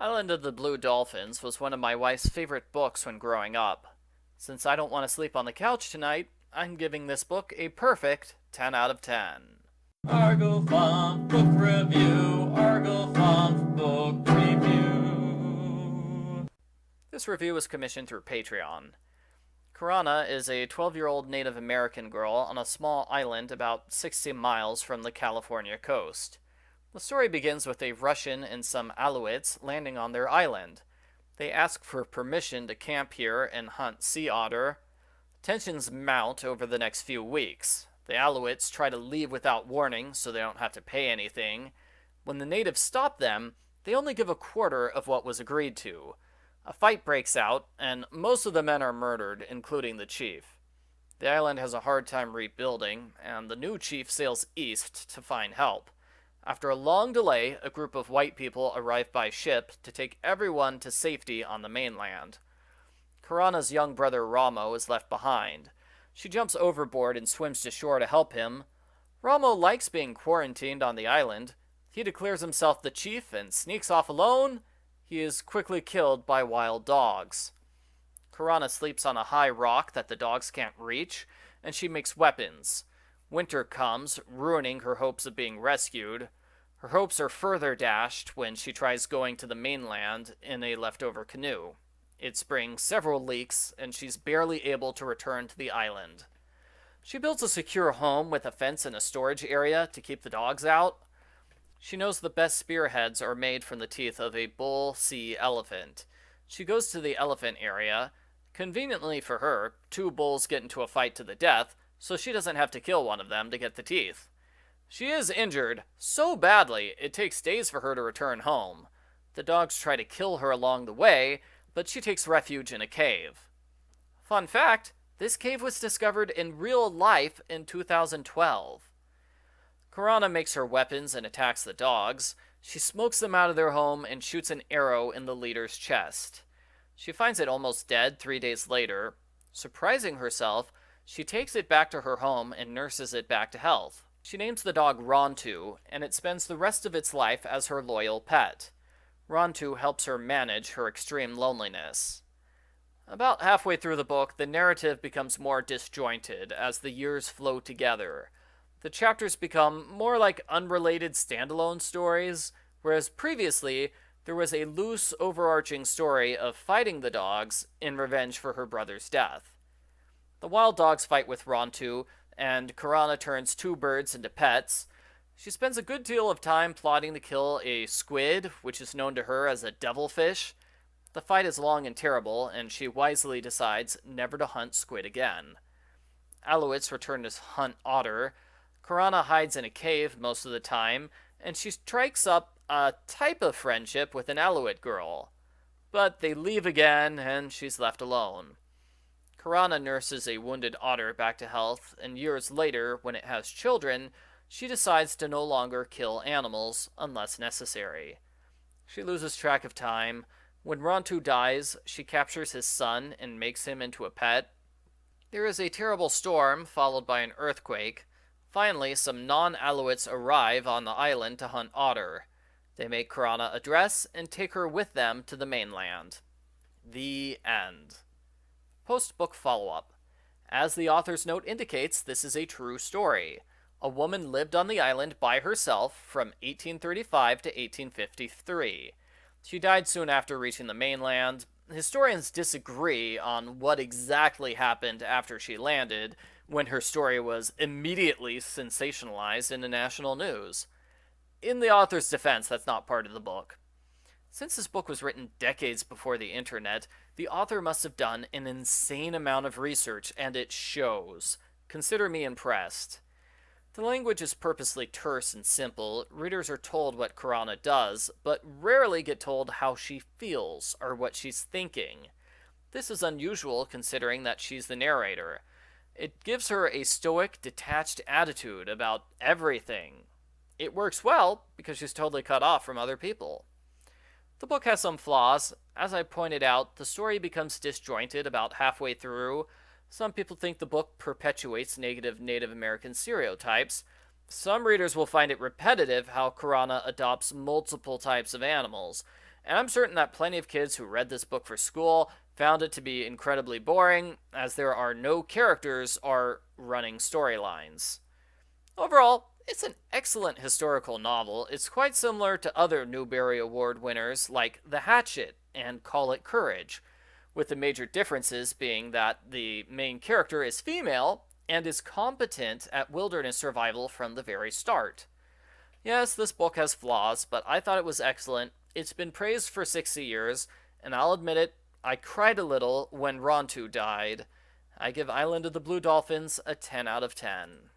Island of the Blue Dolphins was one of my wife's favorite books when growing up. Since I don't want to sleep on the couch tonight, I'm giving this book a perfect 10 out of 10. Argofont Book Review, Argofont Book Review. This review was commissioned through Patreon. Karana is a 12-year-old Native American girl on a small island about 60 miles from the California coast. The story begins with a Russian and some Alouettes landing on their island. They ask for permission to camp here and hunt sea otter. Tensions mount over the next few weeks. The Alouettes try to leave without warning so they don't have to pay anything. When the natives stop them, they only give a quarter of what was agreed to. A fight breaks out, and most of the men are murdered, including the chief. The island has a hard time rebuilding, and the new chief sails east to find help. After a long delay, a group of white people arrive by ship to take everyone to safety on the mainland. Karana's young brother Ramo is left behind. She jumps overboard and swims to shore to help him. Ramo likes being quarantined on the island. He declares himself the chief and sneaks off alone. He is quickly killed by wild dogs. Karana sleeps on a high rock that the dogs can't reach, and she makes weapons. Winter comes, ruining her hopes of being rescued. Her hopes are further dashed when she tries going to the mainland in a leftover canoe. It springs several leaks, and she's barely able to return to the island. She builds a secure home with a fence and a storage area to keep the dogs out. She knows the best spearheads are made from the teeth of a bull sea elephant. She goes to the elephant area. Conveniently for her, two bulls get into a fight to the death, so she doesn't have to kill one of them to get the teeth. She is injured so badly it takes days for her to return home. The dogs try to kill her along the way, but she takes refuge in a cave. Fun fact, this cave was discovered in real life in 2012. Karana makes her weapons and attacks the dogs. She smokes them out of their home and shoots an arrow in the leader's chest. She finds it almost dead 3 days later. Surprising herself, she takes it back to her home and nurses it back to health. She names the dog Rontu, and it spends the rest of its life as her loyal pet. Rontu helps her manage her extreme loneliness. About halfway through the book, the narrative becomes more disjointed as the years flow together. The chapters become more like unrelated standalone stories, whereas previously there was a loose overarching story of fighting the dogs in revenge for her brother's death. The wild dogs fight with Rontu, and Karana turns two birds into pets. She spends a good deal of time plotting to kill a squid, which is known to her as a devilfish. The fight is long and terrible, and she wisely decides never to hunt squid again. Alouettes return to hunt otter. Karana hides in a cave most of the time, and she strikes up a type of friendship with an Alouette girl. But they leave again, and she's left alone. Karana nurses a wounded otter back to health, and years later, when it has children, she decides to no longer kill animals unless necessary. She loses track of time. When Rontu dies, she captures his son and makes him into a pet. There is a terrible storm, followed by an earthquake. Finally, some non-Alouettes arrive on the island to hunt otter. They make Karana a dress and take her with them to the mainland. The end. Postbook follow-up. As the author's note indicates, this is a true story. A woman lived on the island by herself from 1835 to 1853. She died soon after reaching the mainland. Historians disagree on what exactly happened after she landed, when her story was immediately sensationalized in the national news. In the author's defense, that's not part of the book. Since this book was written decades before the internet, the author must have done an insane amount of research, and it shows. Consider me impressed. The language is purposely terse and simple. Readers are told what Karana does, but rarely get told how she feels or what she's thinking. This is unusual considering that she's the narrator. It gives her a stoic, detached attitude about everything. It works well because she's totally cut off from other people. The book has some flaws. As I pointed out, the story becomes disjointed about halfway through. Some people think the book perpetuates negative Native American stereotypes. Some readers will find it repetitive how Karana adopts multiple types of animals, and I'm certain that plenty of kids who read this book for school found it to be incredibly boring, as there are no characters or running storylines. Overall, it's an excellent historical novel. It's quite similar to other Newbery Award winners like The Hatchet and Call It Courage, with the major differences being that the main character is female and is competent at wilderness survival from the very start. Yes, this book has flaws, but I thought it was excellent. It's been praised for 60 years, and I'll admit it, I cried a little when Rontu died. I give Island of the Blue Dolphins a 10 out of 10.